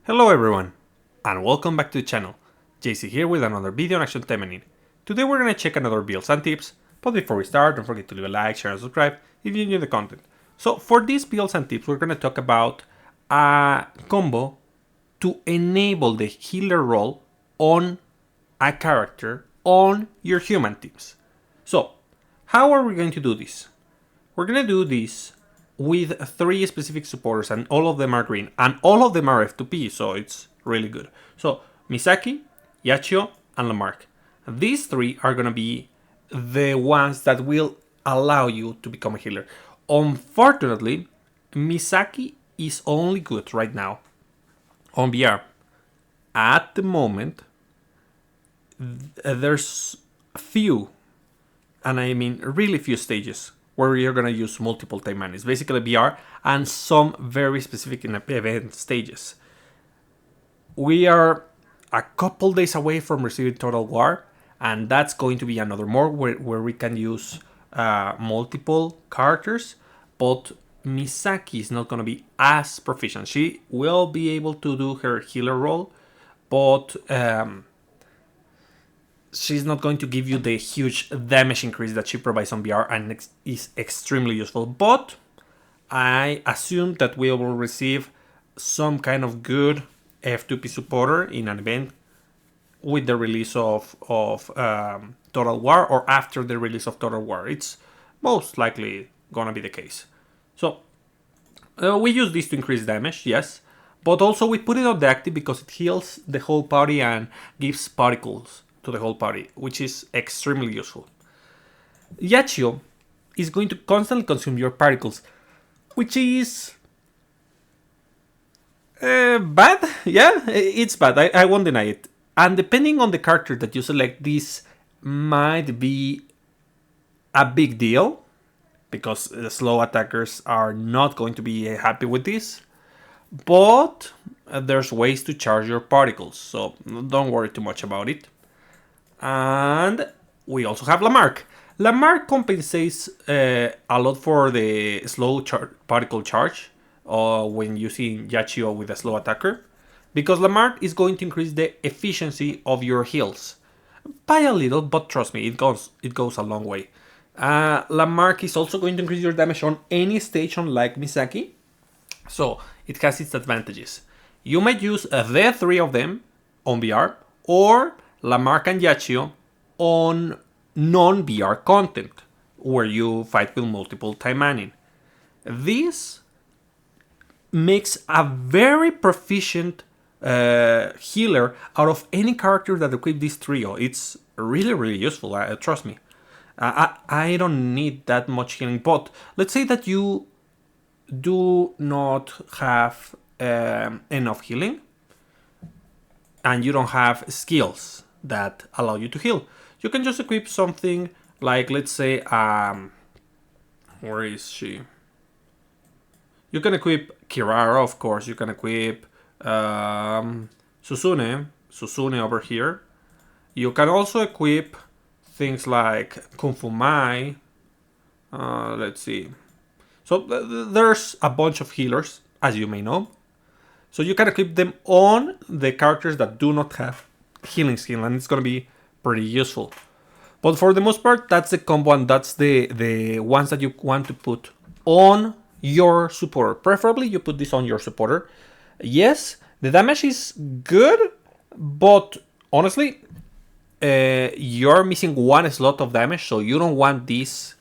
Hello everyone, and welcome back to the channel. JC here with another video on Action Taimanin. Today we're gonna check another builds and tips, but before we start, don't forget to leave a like, share and subscribe if you enjoy the content. So for these builds and tips, we're gonna talk about a combo to enable the healer role on a character on your human teams. So, how are we going to do this? We're gonna do this with 3 specific supporters, and all of them are green, and all of them are F2P, so it's really good. So, Misaki, Yachio, and Lamarck. These 3 are gonna be the ones that will allow you to become a healer. Unfortunately, Misaki is only good right now on VR. At the moment, there's few, and I mean really few stages where you're gonna use multiple Taimanins, basically VR and some very specific event stages. We are a couple days away from receiving Total War, and that's going to be another more where we can use multiple characters, but Misaki is not gonna be as proficient. She will be able to do her healer role, but she's not going to give you the huge damage increase that she provides on VR, and is extremely useful. But I assume that we will receive some kind of good F2P supporter in an event with the release of Total War, or after the release of Total War. It's most likely gonna be the case. So we use this to increase damage, yes, but also we put it on the active because it heals the whole party and gives particles to the whole party, which is extremely useful. Yachio is going to constantly consume your particles, which is bad. Yeah, it's bad. I won't deny it. And depending on the character that you select, this might be a big deal, because the slow attackers are not going to be happy with this. But there's ways to charge your particles, so don't worry too much about it. And we also have Lamarck. Lamarck compensates a lot for the slow particle charge when using Yachio with a slow attacker, because Lamarck is going to increase the efficiency of your heals by a little, but trust me, it goes a long way. Lamarck is also going to increase your damage on any stage, unlike Misaki, so it has its advantages. You might use the 3 of them on VR, or Lamarck and Yachio on non-VR content, where you fight with multiple Taimanin. This makes a very proficient healer out of any character that equips this trio. It's really useful, trust me. I don't need that much healing, but let's say that you do not have enough healing, and you don't have skills that allow you to heal. You can just equip something like, let's say, where is she? You can equip Kirara, of course. You can equip Susune over here. You can also equip things like Kung Fu Mai. Let's see. So there's a bunch of healers, as you may know. So you can equip them on the characters that do not have healing skill, and it's going to be pretty useful. But for the most part, that's the combo, and that's the ones that you want to put on your supporter. Preferably you put this on your supporter. Yes, the damage is good, but honestly, you're missing 1 slot of damage, so you don't want this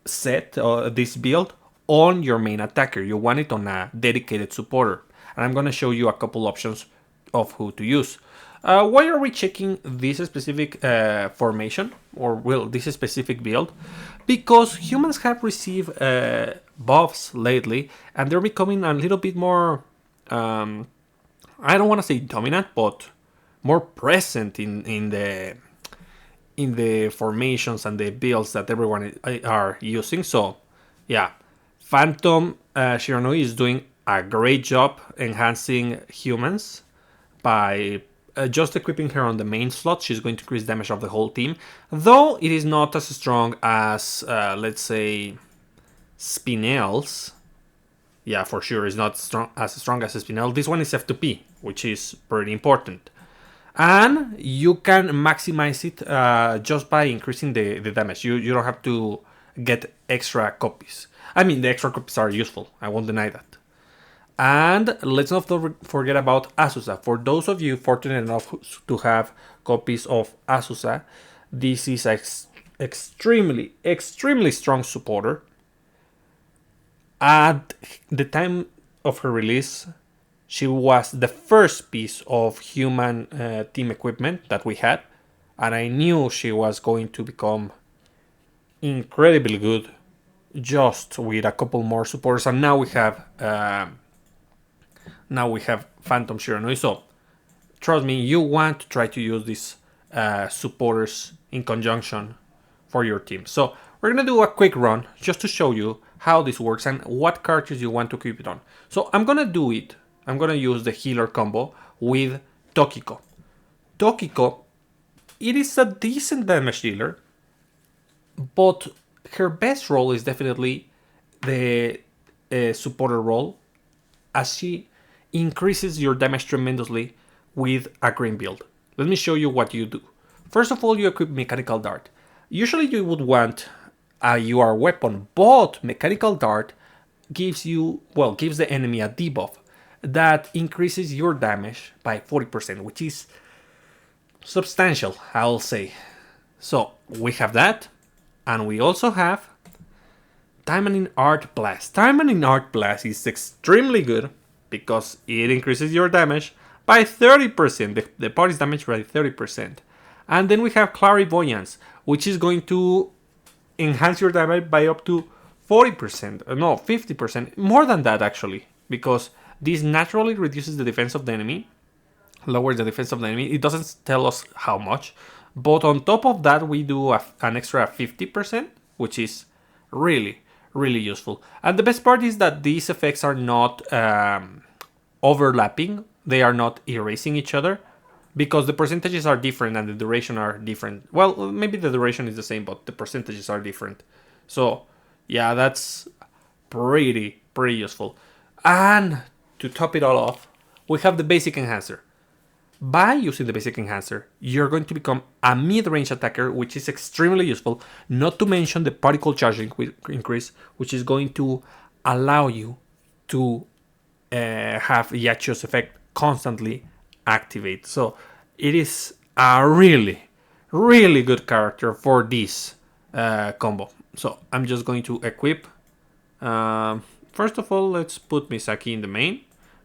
set or this build on your main attacker. You want it on a dedicated supporter, and I'm going to show you a couple options of who to use. Why are we checking this specific formation, or this specific build? Because humans have received buffs lately, and they're becoming a little bit more, I don't want to say dominant, but more present in the formations and the builds that everyone are using. So yeah, Phantom Shiranui is doing a great job enhancing humans by just equipping her on the main slot. She's going to increase damage of the whole team, though it is not as strong as, let's say, Spinels. yeah, for sure, it's not strong as Spinel. This one is F2P, which is pretty important. And you can maximize it just by increasing the damage. You don't have to get extra copies. I mean, the extra copies are useful. I won't deny that. And let's not forget about Azusa. For those of you fortunate enough to have copies of Azusa, this is an extremely strong supporter. At the time of her release, she was the first piece of human team equipment that we had, and I knew she was going to become incredibly good just with a couple more supporters. And now we have Phantom Shiranui. So trust me, you want to try to use these supporters in conjunction for your team. So we're gonna do a quick run just to show you how this works and what characters you want to keep it on. So I'm gonna use the healer combo with Tokiko. Tokiko, it is a decent damage dealer, but her best role is definitely the supporter role, as she increases your damage tremendously with a green build. Let me show you what you do. First of all, you equip Mechanical Dart. Usually you would want a UR weapon, but Mechanical Dart gives the enemy a debuff that increases your damage by 40%, which is substantial, I'll say. So we have that, and we also have Taimanin Art Blast. Taimanin Art Blast is extremely good because it increases your damage by 30%, the party's damage by 30%. And then we have Clairvoyance, which is going to enhance your damage by up to 40%, no, 50%, more than that actually, because this naturally reduces the defense of the enemy, lowers the defense of the enemy. It doesn't tell us how much, but on top of that, we do an extra 50%, which is really useful. And the best part is that these effects are not overlapping, they are not erasing each other, because the percentages are different and the duration are different. Well, maybe the duration is the same, but the percentages are different. So yeah, that's pretty useful. And to top it all off, we have the basic enhancer. By using the basic enhancer, you're going to become a mid-range attacker, which is extremely useful, not to mention the particle charge increase, which is going to allow you to have Yachio's effect constantly activate. So it is a really good character for this combo. So I'm just going to equip. First of all, let's put Misaki in the main,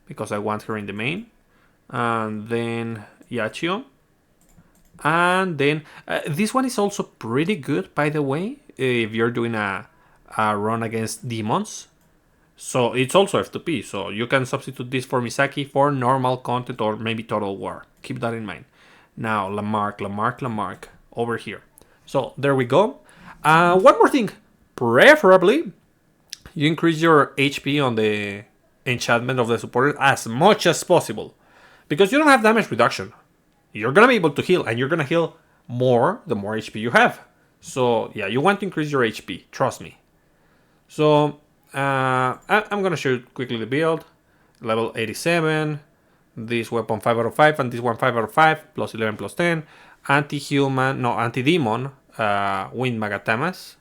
because I want her in the main. And then Yachio. And then this one is also pretty good, by the way, if you're doing a run against demons. So it's also F2P, so you can substitute this for Misaki for normal content or maybe Total War. Keep that in mind. Now, Lamarck, over here. So there we go. One more thing. Preferably, you increase your HP on the enchantment of the supporter as much as possible, because you don't have damage reduction. You're going to be able to heal, and you're going to heal more the more HP you have. So yeah, you want to increase your HP, trust me. So I'm going to show you quickly the build. Level 87, this weapon 5 out of 5, and this one 5 out of 5, plus 11 plus 10. Anti-demon, wind Magatamas.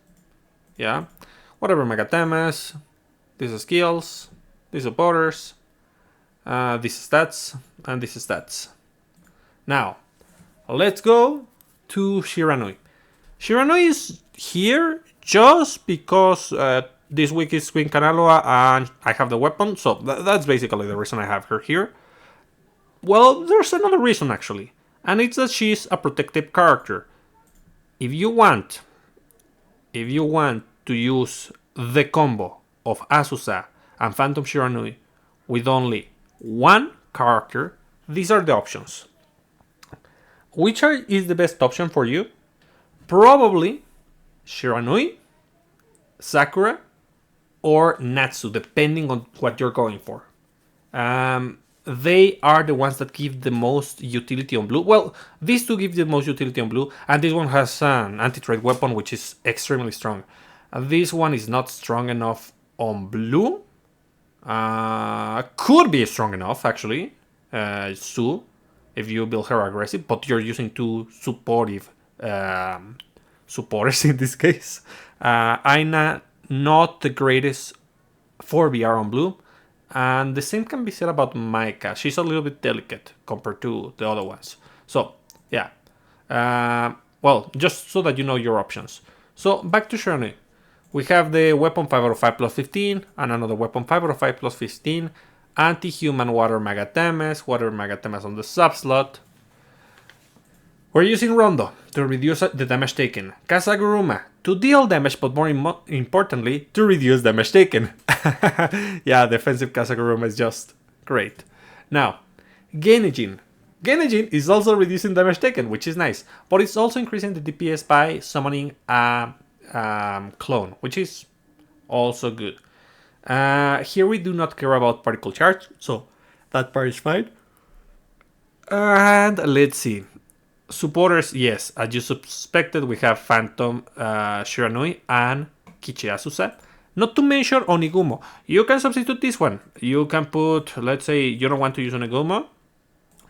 Yeah, whatever Magatamas. These are skills, these are supporters, these stats, and these stats. Now, let's go to Shiranui. Shiranui is here just because this week is Queen Kanaloa and I have the weapon, so that's basically the reason I have her here. Well, there's another reason actually, and it's that she's a protective character. If you want to use the combo of Azusa and Phantom Shiranui with only one character, these are the options. Which is the best option for you? Probably Shiranui, Sakura, or Natsu, depending on what you're going for. They are the ones that give the most utility on blue. Well, these two give the most utility on blue, and this one has an anti-trade weapon, which is extremely strong. This one is not strong enough on blue. Could be strong enough, actually. Sue, if you build her aggressive, but you're using two supportive supporters in this case. Aina, not the greatest for VR on blue. And the same can be said about Maika. She's a little bit delicate compared to the other ones. So, yeah. Well, just so that you know your options. So, back to Shirley. We have the weapon 5 out of 5 plus 15, and another weapon 5 out of 5 plus 15. Anti-human water Magatemes on the sub slot. We're using Rondo to reduce the damage taken. Kazaguruma to deal damage, but more importantly, to reduce damage taken. Yeah, defensive Kazaguruma is just great. Now, Genijin. Genijin is also reducing damage taken, which is nice, but it's also increasing the DPS by summoning a clone, which is also good. Here we do not care about particle charge, so that part is fine. And let's see. Supporters, yes, as you suspected, we have Phantom, Shiranui, and Kichiasusa. Not to mention Onigumo. You can substitute this one. You can put, let's say, you don't want to use Onigumo.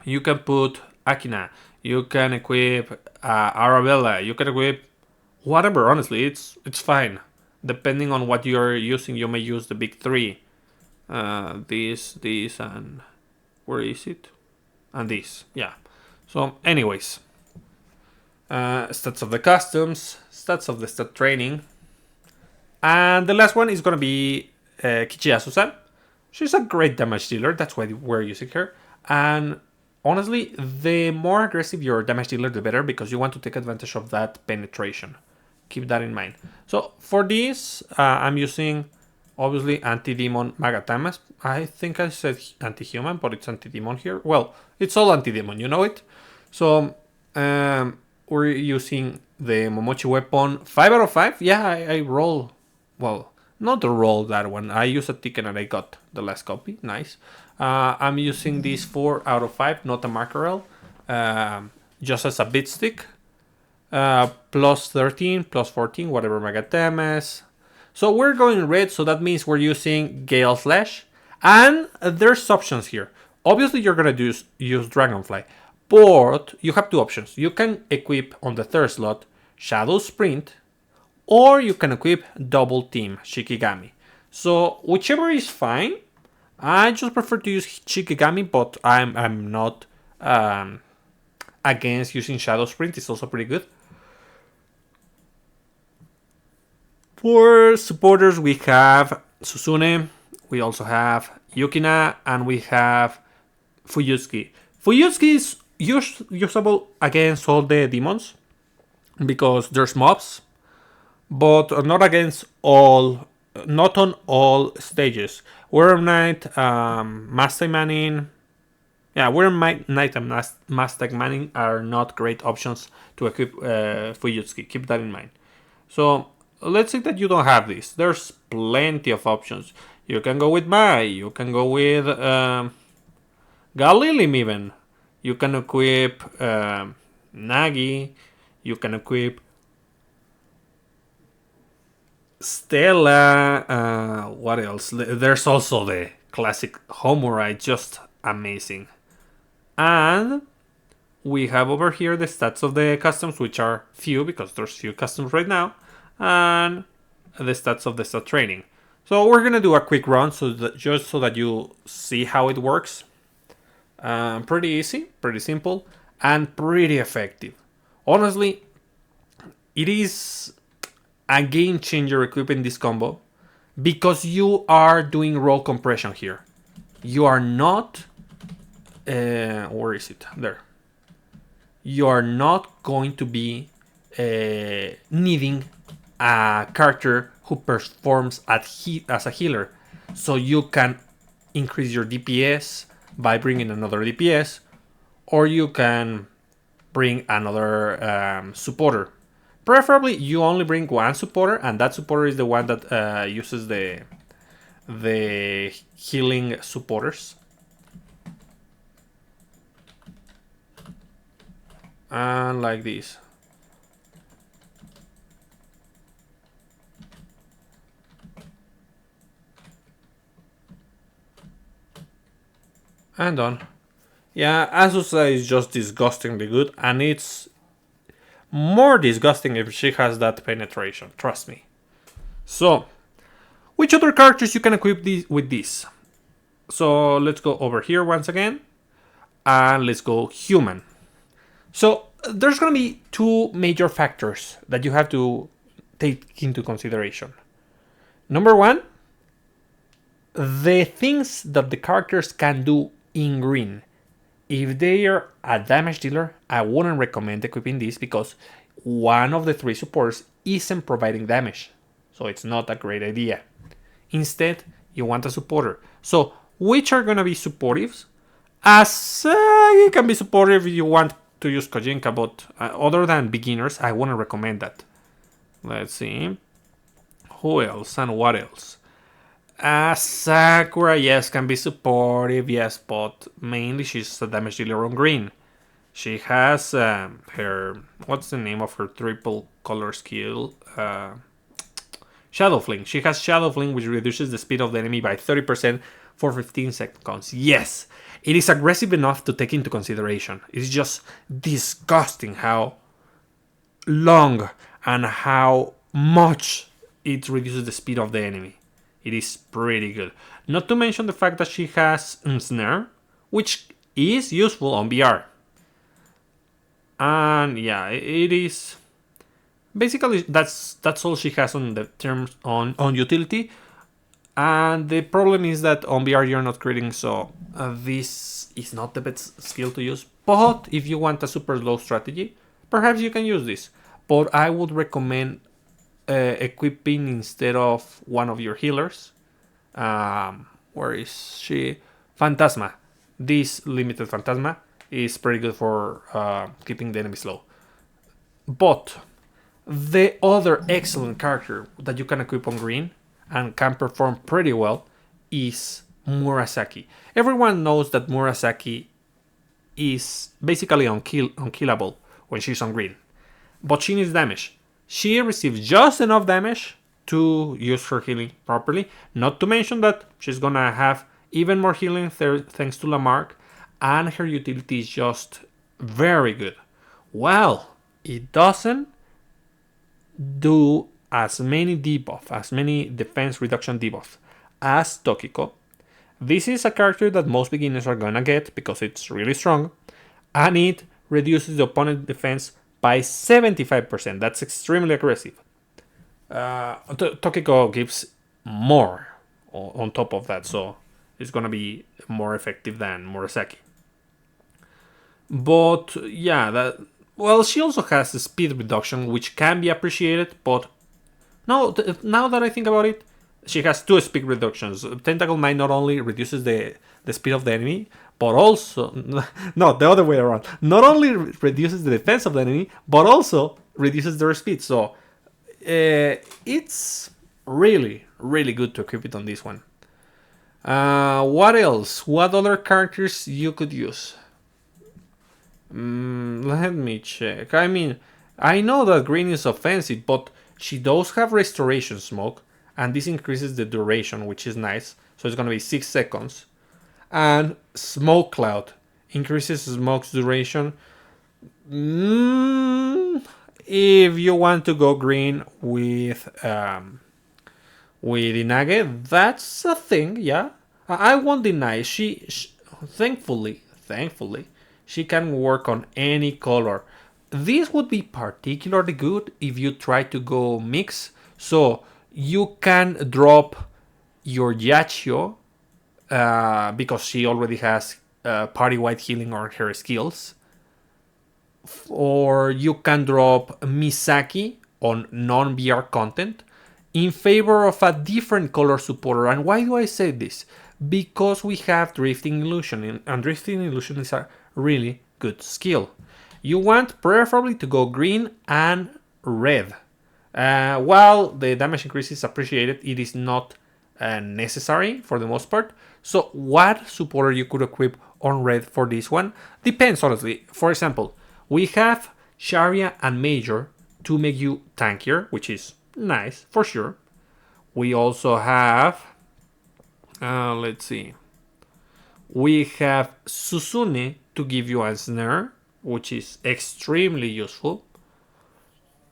You can put Akina. You can equip Arabella. You can equip whatever. Honestly, it's fine. Depending on what you're using, you may use the big three. This, and where is it? And this, yeah. So, anyways. Stats of the customs, stats of the stat training. And the last one is going to be Kichiasusa. She's a great damage dealer, that's why we're using her. And honestly, the more aggressive your damage dealer, the better, because you want to take advantage of that penetration. Keep that in mind. So for this, I'm using, obviously, Anti-Demon Magatamas. I think I said Anti-Human, but it's Anti-Demon here. Well, it's all Anti-Demon, you know it? So, we're using the Momochi weapon 5 out of 5. Yeah, I roll. Well, not to roll that one. I used a ticket and I got the last copy. Nice. I'm using this 4 out of 5, not a Mackerel. Just as a bit stick. Plus 13, plus 14, whatever Magatemes. So we're going red, so that means we're using Gale Slash. And there's options here. Obviously, you're going to use Dragonfly. But you have two options. You can equip on the third slot Shadow Sprint, or you can equip Double Team Shikigami. So whichever is fine. I just prefer to use Shikigami, but I'm not against using Shadow Sprint. It's also pretty good. For supporters, we have Susune, we also have Yukina, and we have Fuyutsuki. Fuyutsuki is usable against all the demons because there's mobs, but not against all, not on all stages. Worm Knight, Taimanin, yeah, Worm Knight and Taimanin are not great options to equip Fuyutsuki. Keep that in mind. So let's say that you don't have this. There's plenty of options. You can go with Mai. You can go with Galilim even. You can equip Nagi. You can equip Stella. What else? There's also the classic Homurite. Just amazing. And we have over here the stats of the customs, which are few because there's few customs right now. And the stats of the stat training. So we're gonna do a quick run just so that you see how it works. Pretty easy, pretty simple, and pretty effective. Honestly, it is a game changer equipping this combo because you are doing roll compression here. You are not where is it? There. You are not going to be needing a character who performs as a healer, so you can increase your DPS by bringing another DPS, or you can bring another supporter. Preferably, you only bring one supporter, and that supporter is the one that uses the healing supporters. And like this. And done. Yeah, Azusa is just disgustingly good, and it's more disgusting if she has that penetration, trust me. So, which other characters you can equip with this? So let's go over here once again, and let's go human. So there's gonna be two major factors that you have to take into consideration. Number one, the things that the characters can do in green. If they are a damage dealer, I wouldn't recommend equipping this because one of the three supports isn't providing damage. So it's not a great idea. Instead, you want a supporter. So, which are going to be supportives? As it can be supportive if you want to use Kojinka, but other than beginners, I wouldn't recommend that. Let's see. Who else and what else? Sakura, yes, can be supportive, yes, but mainly she's a damage dealer on green. She has her. What's the name of her triple color skill? Shadow Fling. She has Shadow Fling, which reduces the speed of the enemy by 30% for 15 seconds. Yes, it is aggressive enough to take into consideration. It's just disgusting how long and how much it reduces the speed of the enemy. It is pretty good. Not to mention the fact that she has Snare, which is useful on BR. And yeah, it is basically that's all she has on the terms on utility. And the problem is that on BR you're not critting, so this is not the best skill to use. But if you want a super slow strategy, perhaps you can use this. But I would recommend equipping instead of one of your healers. Where is she? Phantasma. This limited Phantasma is pretty good for keeping the enemy slow. But the other excellent character that you can equip on green and can perform pretty well is Murasaki. Everyone knows that Murasaki is basically unkillable when she's on green, but she needs damage. She receives just enough damage to use her healing properly. Not to mention that she's gonna have even more healing thanks to Lamarck, and her utility is just very good. Well, it doesn't do as many debuff, as many defense reduction debuff as Tokiko. This is a character that most beginners are gonna get because it's really strong, and it reduces the opponent's defense by 75%. That's extremely aggressive. Tokiko gives more on top of that, so it's gonna be more effective than Murasaki. But yeah, that well, she also has a speed reduction, which can be appreciated. But now that I think about it, she has two speed reductions. Tentacle Might not only reduces the speed of the enemy, but also no, the other way around. Not only reduces the defense of the enemy, but also reduces their speed. So it's really, really good to equip it on this one. What else? What other characters you could use? Let me check. I mean, I know that green is offensive, but she does have restoration smoke, and this increases the duration, which is nice. So it's gonna be 6 seconds. And smoke cloud increases smoke's duration. If you want to go green with Inage, that's a thing. Yeah, I won't deny. Thankfully, she can work on any color. This would be particularly good if you try to go mix. So you can drop your Yachio because she already has party wide healing on her skills. Or you can drop Misaki on non-BR content in favor of a different color supporter. And why do I say this? Because we have Drifting Illusion, and Drifting Illusion is a really good skill. You want preferably to go green and red. While the damage increase is appreciated, it is not necessary for the most part. So what supporter you could equip on red for this one depends, honestly. For example, we have Sharia and Major to make you tankier, which is nice for sure. We also have, let's see, We have Susune to give you a snare, which is extremely useful.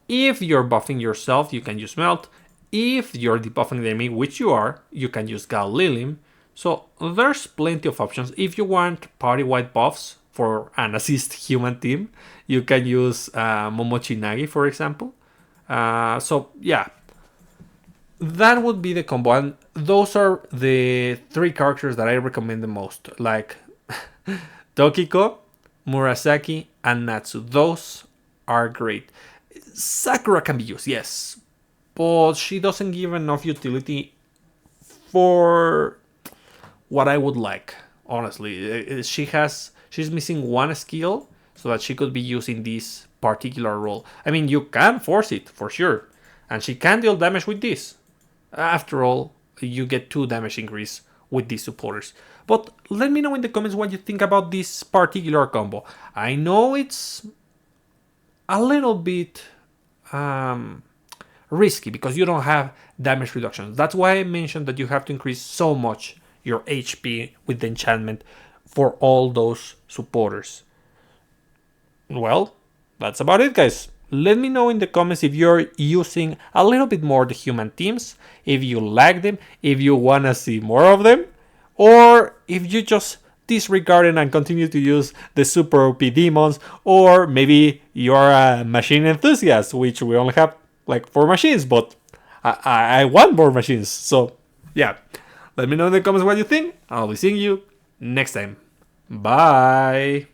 If you're buffing yourself, you can use Melt. If you're debuffing the enemy, which you are, you can use Gal Lilim. So there's plenty of options. If you want party-wide buffs for an assist human team, you can use Momochi Nagi, for example. So yeah, that would be the combo. And those are the three characters that I recommend the most. Like Tokiko, Murasaki, and Natsu. Those are great. Sakura can be used, yes, but she doesn't give enough utility for what I would like. Honestly, she's missing one skill so that she could be using this particular role. I mean, you can force it for sure, and she can deal damage with this. After all, you get 2 damage increase with these supporters. But let me know in the comments what you think about this particular combo. I know it's a little bit risky because you don't have damage reductions. That's why I mentioned that you have to increase so much your HP with the enchantment for all those supporters. Well, that's about it, guys. Let me know in the comments if you're using a little bit more the human teams, if you like them, if you wanna see more of them, or if you just disregard it and continue to use the super OP demons, or maybe you're a machine enthusiast, which we only have like 4 machines, but I want more machines. So yeah, let me know in the comments what you think. I'll be seeing you next time. Bye.